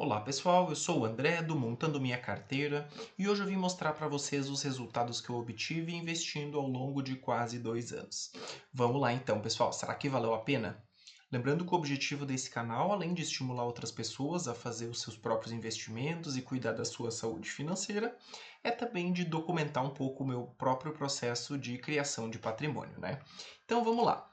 Olá pessoal, eu sou o André do Montando Minha Carteira e hoje eu vim mostrar para vocês os resultados que eu obtive investindo ao longo de quase 2 anos. Vamos lá então pessoal, será que valeu a pena? Lembrando que o objetivo desse canal, além de estimular outras pessoas a fazer os seus próprios investimentos e cuidar da sua saúde financeira, é também de documentar um pouco o meu próprio processo de criação de patrimônio, né? Então vamos lá.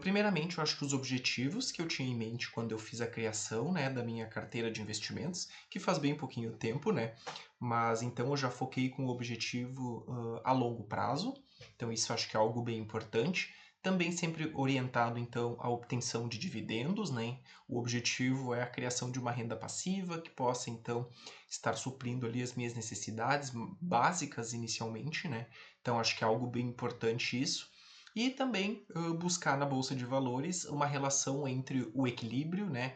Primeiramente, eu acho que os objetivos que eu tinha em mente quando eu fiz a criação, né, da minha carteira de investimentos, que faz bem pouquinho tempo, né, mas então eu já foquei com o objetivo a longo prazo, então isso eu acho que é algo bem importante. Também sempre orientado, então, à obtenção de dividendos, né? O objetivo é a criação de uma renda passiva que possa, então, estar suprindo ali as minhas necessidades básicas inicialmente, né? Então, acho que é algo bem importante isso. E também buscar na bolsa de valores uma relação entre o equilíbrio, né,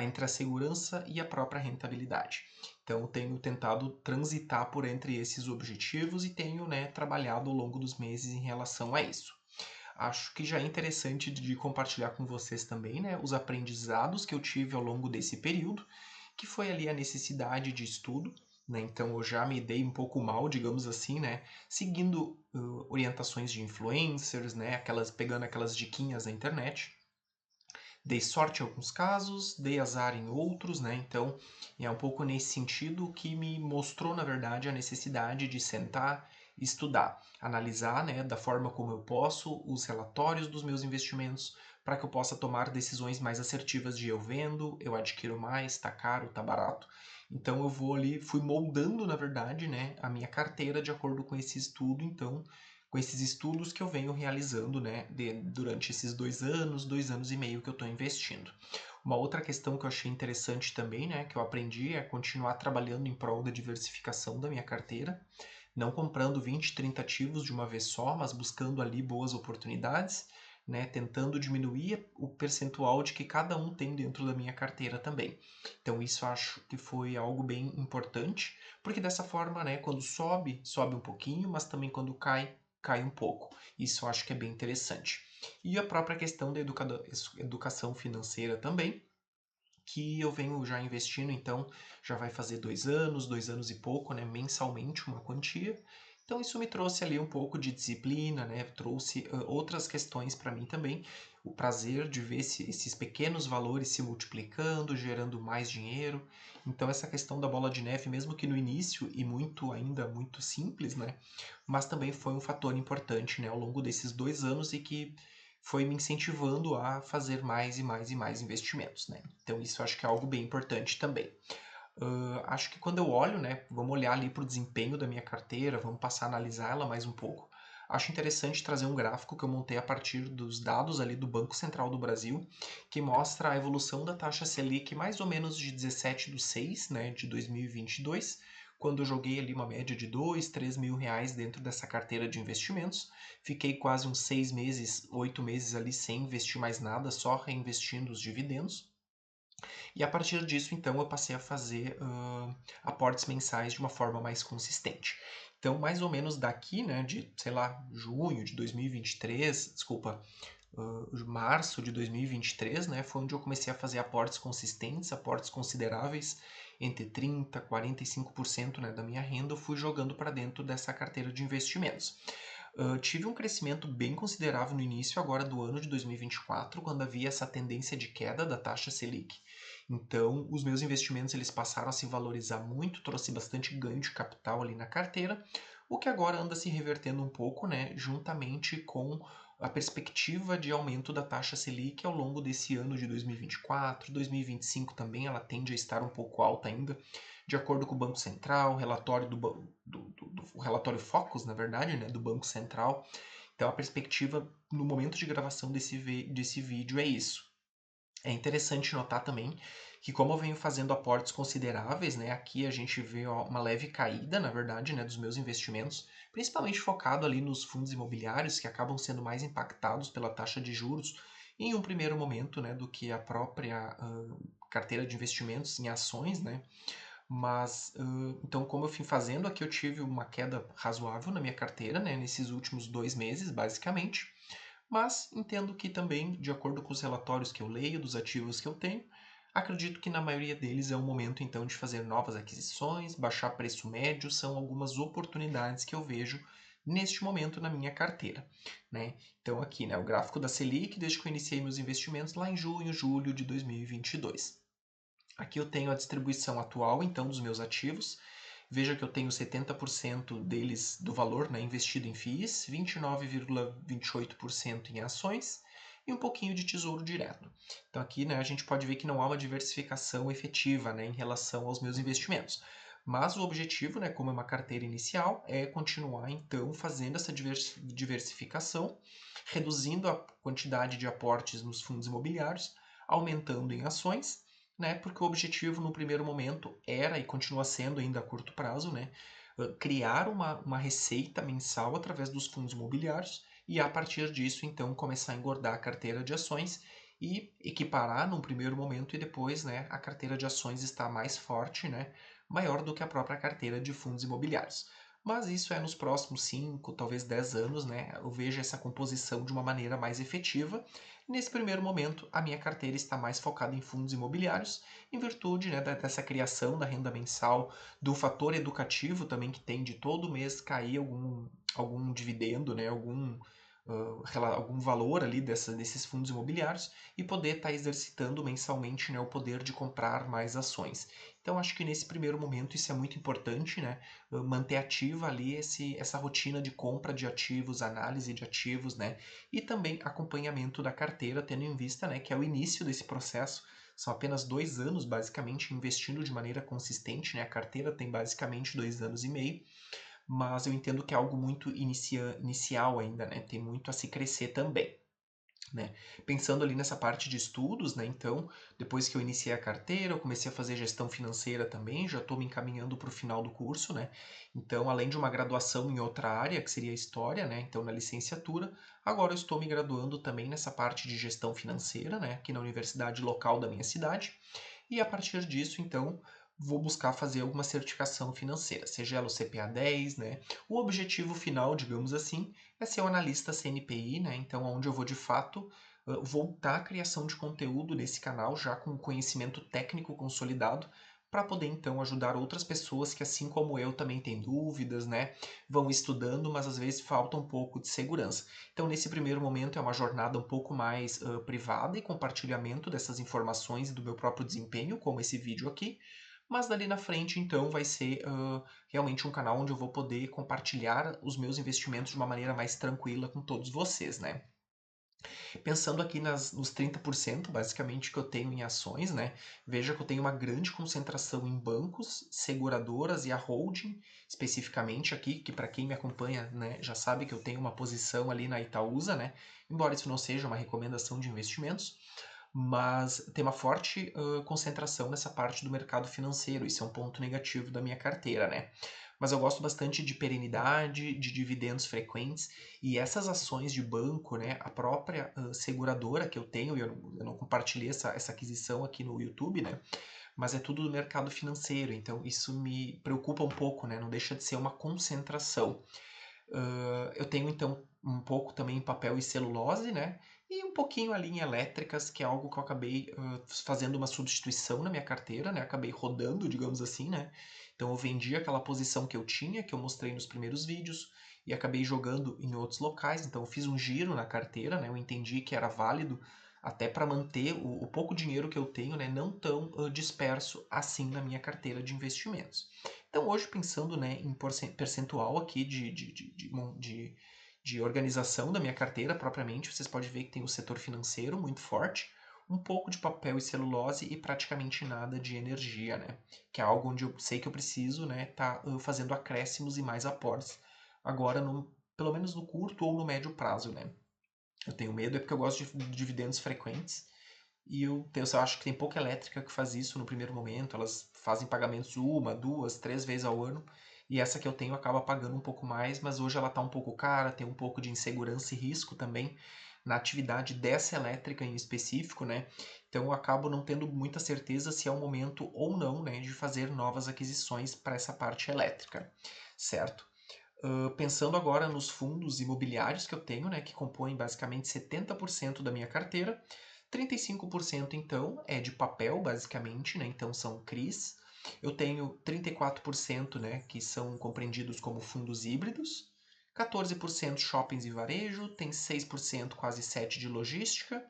entre a segurança e a própria rentabilidade. Então, tenho tentado transitar por entre esses objetivos e tenho, né, trabalhado ao longo dos meses em relação a isso. Acho que já é interessante de compartilhar com vocês também, né, os aprendizados que eu tive ao longo desse período, que foi ali a necessidade de estudo, né? Então eu já me dei um pouco mal, digamos assim, né, seguindo orientações de influencers, né, pegando aquelas diquinhas na internet. Dei sorte em alguns casos, dei azar em outros, né? Então é um pouco nesse sentido que me mostrou, na verdade, a necessidade de sentar, estudar, analisar, né, da forma como eu posso, os relatórios dos meus investimentos, para que eu possa tomar decisões mais assertivas de eu vendo, eu adquiro mais, tá caro, tá barato. Então eu vou ali, fui moldando, na verdade, né, a minha carteira de acordo com esse estudo, então com esses estudos que eu venho realizando, né, durante esses 2 anos, 2 anos e meio que eu estou investindo. Uma outra questão que eu achei interessante também, né, que eu aprendi é continuar trabalhando em prol da diversificação da minha carteira, não comprando 20, 30 ativos de uma vez só, mas buscando ali boas oportunidades, né, tentando diminuir o percentual de que cada um tem dentro da minha carteira também. Então isso eu acho que foi algo bem importante, porque dessa forma, né, quando sobe, sobe um pouquinho, mas também quando cai, cai um pouco. Isso eu acho que é bem interessante. E a própria questão da educação financeira também, que eu venho já investindo, então já vai fazer 2 anos, 2 anos e pouco, né, mensalmente uma quantia. Então isso me trouxe ali um pouco de disciplina, né, trouxe outras questões para mim também, o prazer de ver esses pequenos valores se multiplicando, gerando mais dinheiro. Então essa questão da bola de neve, mesmo que no início e muito ainda muito simples, né, mas também foi um fator importante, né, ao longo desses 2 anos e que foi me incentivando a fazer mais e mais e mais investimentos, né? Então isso eu acho que é algo bem importante também. Acho que quando eu olho, né, vamos olhar ali para o desempenho da minha carteira, vamos passar a analisar ela mais um pouco. Acho interessante trazer um gráfico que eu montei a partir dos dados ali do Banco Central do Brasil, que mostra a evolução da taxa Selic mais ou menos de 17/6, né, de 2022, quando eu joguei ali uma média de 2, 3 mil reais dentro dessa carteira de investimentos. Fiquei quase uns 6 meses, 8 meses ali sem investir mais nada, só reinvestindo os dividendos. E a partir disso, então, eu passei a fazer aportes mensais de uma forma mais consistente. Então, mais ou menos daqui, né, de, sei lá, junho de 2023, desculpa, março de 2023, né, foi onde eu comecei a fazer aportes consistentes, aportes consideráveis, entre 30% e 45%, né, da minha renda, eu fui jogando para dentro dessa carteira de investimentos. Tive um crescimento bem considerável no início agora do ano de 2024, quando havia essa tendência de queda da taxa Selic. Então, os meus investimentos eles passaram a se valorizar muito, trouxe bastante ganho de capital ali na carteira, o que agora anda se revertendo um pouco, né, juntamente com a perspectiva de aumento da taxa Selic ao longo desse ano de 2024, 2025 também, ela tende a estar um pouco alta ainda, de acordo com o Banco Central, relatório do relatório Focus, na verdade, né, do Banco Central. Então a perspectiva no momento de gravação desse vídeo é isso. É interessante notar também que como eu venho fazendo aportes consideráveis, né, aqui a gente vê uma leve caída, na verdade, né, dos meus investimentos, principalmente focado ali nos fundos imobiliários que acabam sendo mais impactados pela taxa de juros em um primeiro momento, né, do que a própria carteira de investimentos em ações, né? Mas, então, como eu fui fazendo, aqui eu tive uma queda razoável na minha carteira, né, nesses últimos 2 meses, basicamente. Mas entendo que também, de acordo com os relatórios que eu leio, dos ativos que eu tenho, Acredito que na maioria deles é o momento então de fazer novas aquisições, baixar preço médio, são algumas oportunidades que eu vejo neste momento na minha carteira, né? Então aqui, né, o gráfico da Selic desde que eu iniciei meus investimentos lá em junho, julho de 2022. Aqui eu tenho a distribuição atual então dos meus ativos. Veja que eu tenho 70% deles do valor, né, investido em FIIs, 29,28% em ações e um pouquinho de tesouro direto. Então aqui, né, a gente pode ver que não há uma diversificação efetiva, né, em relação aos meus investimentos. Mas o objetivo, né, como é uma carteira inicial, é continuar então fazendo essa diversificação, reduzindo a quantidade de aportes nos fundos imobiliários, aumentando em ações, né? Porque o objetivo no primeiro momento era e continua sendo ainda a curto prazo, né? Criar uma receita mensal através dos fundos imobiliários e a partir disso então começar a engordar a carteira de ações e equiparar num primeiro momento e depois, né, a carteira de ações está mais forte, né, maior do que a própria carteira de fundos imobiliários. Mas isso é nos próximos 5, talvez 10 anos, né? Eu vejo essa composição de uma maneira mais efetiva. Nesse primeiro momento, a minha carteira está mais focada em fundos imobiliários, em virtude, né, dessa criação da renda mensal, do fator educativo também que tem de todo mês cair algum dividendo, né, algum valor ali desses fundos imobiliários e poder estar exercitando mensalmente, né, o poder de comprar mais ações. Então, acho que nesse primeiro momento isso é muito importante, né, manter ativa ali essa rotina de compra de ativos, análise de ativos, né, e também acompanhamento da carteira, tendo em vista, né, que é o início desse processo. São apenas 2 anos, basicamente, investindo de maneira consistente, né? A carteira tem basicamente 2 anos e meio, mas eu entendo que é algo muito inicial ainda, né? Tem muito a se crescer também. Né? Pensando ali nessa parte de estudos, né? Então, depois que eu iniciei a carteira, eu comecei a fazer gestão financeira também, já estou me encaminhando para o final do curso, né? Então, além de uma graduação em outra área, que seria a história, né? Então, na licenciatura, agora eu estou me graduando também nessa parte de gestão financeira, né? Aqui na universidade local da minha cidade. E a partir disso, então, vou buscar fazer alguma certificação financeira, seja ela o CPA 10, né? O objetivo final, digamos assim, é ser um analista CNPI, né? Então, onde eu vou de fato voltar à criação de conteúdo nesse canal, já com conhecimento técnico consolidado, para poder então ajudar outras pessoas que, assim como eu, também têm dúvidas, né? Vão estudando, mas às vezes falta um pouco de segurança. Então, nesse primeiro momento, é uma jornada um pouco mais privada e compartilhamento dessas informações e do meu próprio desempenho, como esse vídeo aqui. Mas dali na frente, então, vai ser realmente um canal onde eu vou poder compartilhar os meus investimentos de uma maneira mais tranquila com todos vocês, né? Pensando aqui nos 30% basicamente que eu tenho em ações, né? Veja que eu tenho uma grande concentração em bancos, seguradoras e a holding, especificamente aqui, que para quem me acompanha, né, já sabe que eu tenho uma posição ali na Itaúsa, né? Embora isso não seja uma recomendação de investimentos, mas tem uma forte concentração nessa parte do mercado financeiro. Isso é um ponto negativo da minha carteira, né? Mas eu gosto bastante de perenidade, de dividendos frequentes e essas ações de banco, né? A própria seguradora que eu tenho, e eu não compartilhei essa aquisição aqui no YouTube, né? Mas é tudo do mercado financeiro, então isso me preocupa um pouco, né? Não deixa de ser uma concentração. Eu tenho então um pouco também em papel e celulose, né? E um pouquinho ali em elétricas, que é algo que eu acabei fazendo uma substituição na minha carteira, né? Acabei rodando, digamos assim, né? Então eu vendi aquela posição que eu tinha, que eu mostrei nos primeiros vídeos, e acabei jogando em outros locais. Então eu fiz um giro na carteira, né? Eu entendi que era válido até para manter o pouco dinheiro que eu tenho, né? Não tão disperso assim na minha carteira de investimentos. Então, hoje, pensando, né, em percentual aqui de organização da minha carteira propriamente, vocês podem ver que tem o setor financeiro muito forte, um pouco de papel e celulose e praticamente nada de energia, né? Que é algo onde eu sei que eu preciso, né, tá fazendo acréscimos e mais aportes agora, pelo menos no curto ou no médio prazo, né? Eu tenho medo é porque eu gosto de dividendos frequentes e eu acho que tem pouca elétrica que faz isso no primeiro momento. Elas fazem pagamentos uma, duas, 3 vezes ao ano. E essa que eu tenho acaba pagando um pouco mais, mas hoje ela está um pouco cara, tem um pouco de insegurança e risco também na atividade dessa elétrica em específico, né? Então eu acabo não tendo muita certeza se é o momento ou não, né, de fazer novas aquisições para essa parte elétrica, certo? Pensando agora nos fundos imobiliários que eu tenho, né, que compõem basicamente 70% da minha carteira, 35% então é de papel, basicamente, né? Então são CRIs. Eu tenho 34%, né, que são compreendidos como fundos híbridos. 14% shoppings e varejo, tem 6%, quase 7% de logística,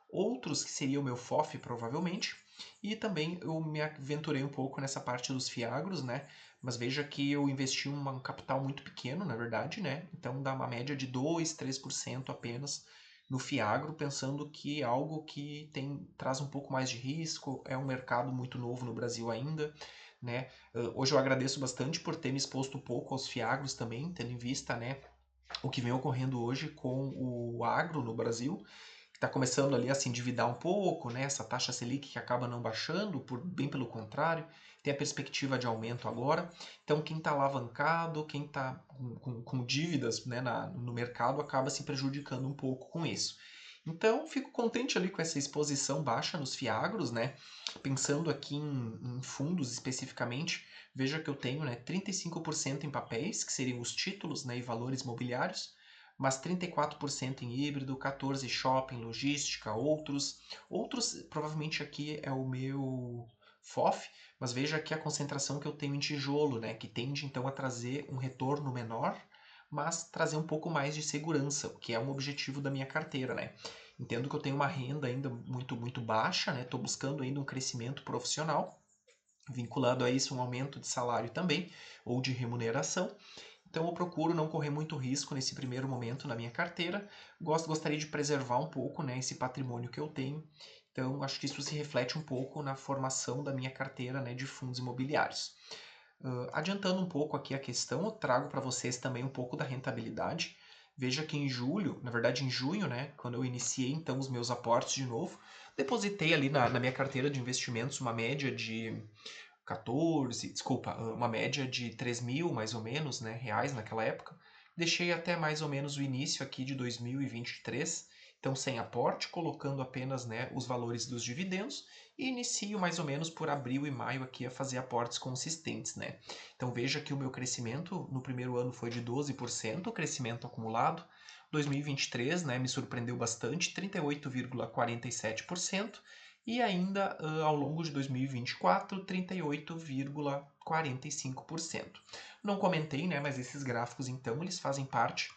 outros que seria o meu FOF provavelmente, e também eu me aventurei um pouco nessa parte dos fiagros, né? Mas veja que eu investi um capital muito pequeno, na verdade, né? Então dá uma média de 2, 3% apenas no fiagro, pensando que é algo que traz um pouco mais de risco, é um mercado muito novo no Brasil ainda, né? Hoje eu agradeço bastante por ter me exposto um pouco aos fiagros também, tendo em vista, né, o que vem ocorrendo hoje com o agro no Brasil, que está começando ali a se endividar um pouco, né? Essa taxa Selic que acaba não baixando, bem pelo contrário, tem a perspectiva de aumento agora. Então, quem está alavancado, quem está com dívidas, né, no mercado, acaba se prejudicando um pouco com isso. Então, fico contente ali com essa exposição baixa nos fiagros, né? Pensando aqui em fundos especificamente, veja que eu tenho, né, 35% em papéis, que seriam os títulos, né, e valores mobiliários, mas 34% em híbrido, 14% shopping, logística, outros. Outros, provavelmente aqui é o meu FOF, mas veja aqui a concentração que eu tenho em tijolo, né, que tende então a trazer um retorno menor, mas trazer um pouco mais de segurança, o que é um objetivo da minha carteira, né? Entendo que eu tenho uma renda ainda muito baixa, né? Estou buscando ainda um crescimento profissional, vinculado a isso um aumento de salário também, ou de remuneração. Então eu procuro não correr muito risco nesse primeiro momento na minha carteira. Gostaria de preservar um pouco, né, esse patrimônio que eu tenho. Então acho que isso se reflete um pouco na formação da minha carteira, né, de fundos imobiliários. Adiantando um pouco aqui a questão, eu trago para vocês também um pouco da rentabilidade. Veja que em julho, na verdade em junho, né, quando eu iniciei então os meus aportes de novo, depositei ali na minha carteira de investimentos uma média de 14, desculpa, uma média de 3 mil mais ou menos, né, reais naquela época. Deixei até mais ou menos o início aqui de 2023, então sem aporte, colocando apenas, né, os valores dos dividendos, e inicio mais ou menos por abril e maio aqui a fazer aportes consistentes, né. Então veja que o meu crescimento no primeiro ano foi de 12%, crescimento acumulado. 2023, né, me surpreendeu bastante, 38,47%, e ainda ao longo de 2024, 38,45%. Não comentei, né, mas esses gráficos então eles fazem parte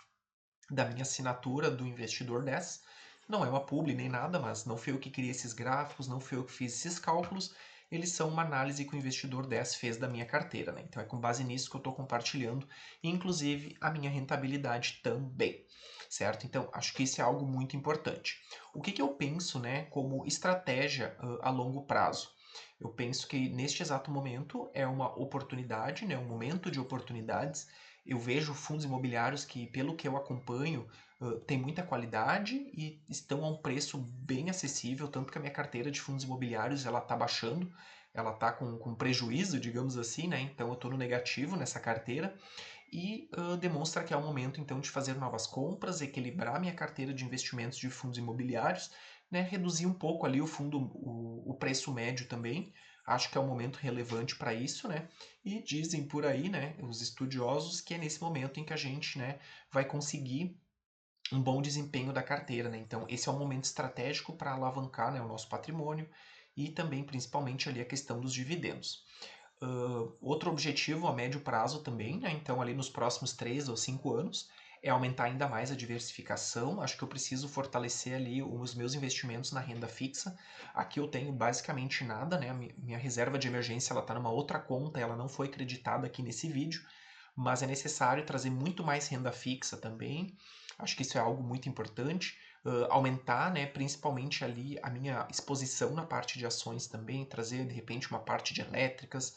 da minha assinatura do Investidor 10. Não é uma publi nem nada, mas não fui eu que criei esses gráficos, não fui eu que fiz esses cálculos. Eles são uma análise que o Investidor 10 fez da minha carteira, né? Então é com base nisso que eu estou compartilhando, inclusive a minha rentabilidade também, certo? Então acho que isso é algo muito importante. O que eu penso, né, como estratégia a longo prazo? Eu penso que neste exato momento é uma oportunidade, né, um momento de oportunidades. Eu vejo fundos imobiliários que, pelo que eu acompanho, tem muita qualidade e estão a um preço bem acessível, tanto que a minha carteira de fundos imobiliários ela está baixando, ela está com prejuízo, digamos assim, né? Então eu estou no negativo nessa carteira e demonstra que é o momento então de fazer novas compras, equilibrar minha carteira de investimentos de fundos imobiliários, né? Reduzir um pouco ali o preço médio também. Acho que é um momento relevante para isso, né? E dizem por aí, né, os estudiosos, que é nesse momento em que a gente, né, vai conseguir um bom desempenho da carteira, né? Então, esse é um momento estratégico para alavancar, né, o nosso patrimônio e também, principalmente, ali a questão dos dividendos. Outro objetivo a médio prazo também, né? Então, ali nos próximos 3 ou 5 anos, é aumentar ainda mais a diversificação. Acho que eu preciso fortalecer ali os meus investimentos na renda fixa. Aqui eu tenho basicamente nada, né? A minha reserva de emergência ela está numa outra conta, ela não foi creditada aqui nesse vídeo, mas é necessário trazer muito mais renda fixa também. Acho que isso é algo muito importante. Aumentar, né, principalmente ali a minha exposição na parte de ações também, trazer de repente uma parte de elétricas,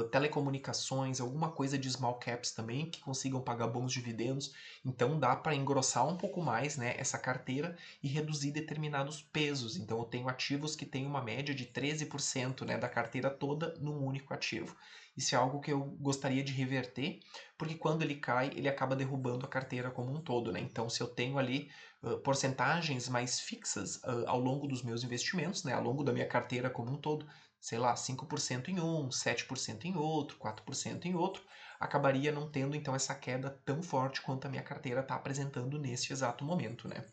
telecomunicações, alguma coisa de small caps também que consigam pagar bons dividendos. Então dá para engrossar um pouco mais, né, essa carteira e reduzir determinados pesos. Então eu tenho ativos que têm uma média de 13%, né, da carteira toda num único ativo. Isso é algo que eu gostaria de reverter, porque quando ele cai, ele acaba derrubando a carteira como um todo, né? Então, se eu tenho ali porcentagens mais fixas ao longo dos meus investimentos, né, ao longo da minha carteira como um todo, sei lá, 5% em um, 7% em outro, 4% em outro, acabaria não tendo então essa queda tão forte quanto a minha carteira está apresentando nesse exato momento, né?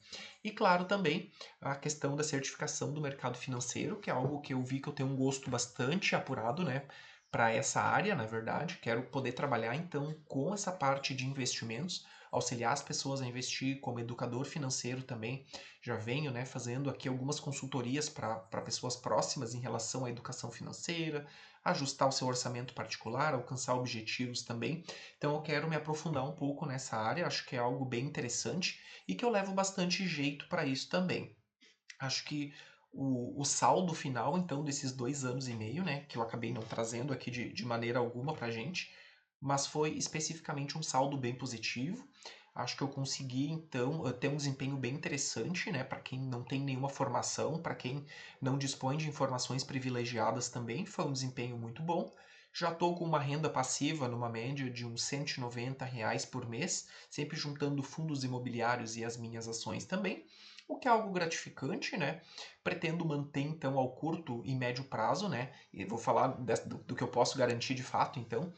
E claro também a questão da certificação do mercado financeiro, que é algo que eu vi que eu tenho um gosto bastante apurado, né? Para essa área, na verdade, quero poder trabalhar então com essa parte de investimentos, auxiliar as pessoas a investir como educador financeiro também. Já venho, né, fazendo aqui algumas consultorias para pessoas próximas em relação à educação financeira, ajustar o seu orçamento particular, alcançar objetivos também. Então eu quero me aprofundar um pouco nessa área, acho que é algo bem interessante e que eu levo bastante jeito para isso também. Acho que o saldo final, então, desses 2 anos e meio, né, que eu acabei não trazendo aqui de maneira alguma pra gente, mas foi especificamente um saldo bem positivo. Acho que eu consegui, então, ter um desempenho bem interessante, né, para quem não tem nenhuma formação, para quem não dispõe de informações privilegiadas também, foi um desempenho muito bom. Já estou com uma renda passiva numa média de uns R$ 190 por mês, sempre juntando fundos imobiliários e as minhas ações também, o que é algo gratificante, né? Pretendo manter então ao curto e médio prazo, né? E vou falar do que eu posso garantir de fato, então,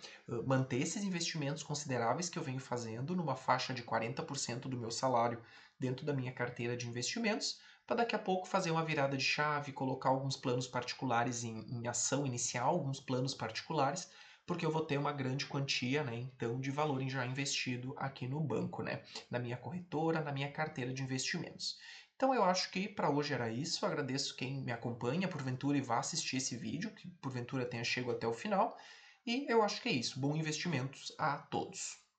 manter esses investimentos consideráveis que eu venho fazendo numa faixa de 40% do meu salário dentro da minha carteira de investimentos, para daqui a pouco fazer uma virada de chave, colocar alguns planos particulares em ação inicial, alguns planos particulares, porque eu vou ter uma grande quantia, né, então, de valor já investido aqui no banco, né, na minha corretora, na minha carteira de investimentos. Então eu acho que para hoje era isso. Agradeço quem me acompanha, porventura, e vá assistir esse vídeo, que porventura tenha chegado até o final. E eu acho que é isso. Bom investimentos a todos.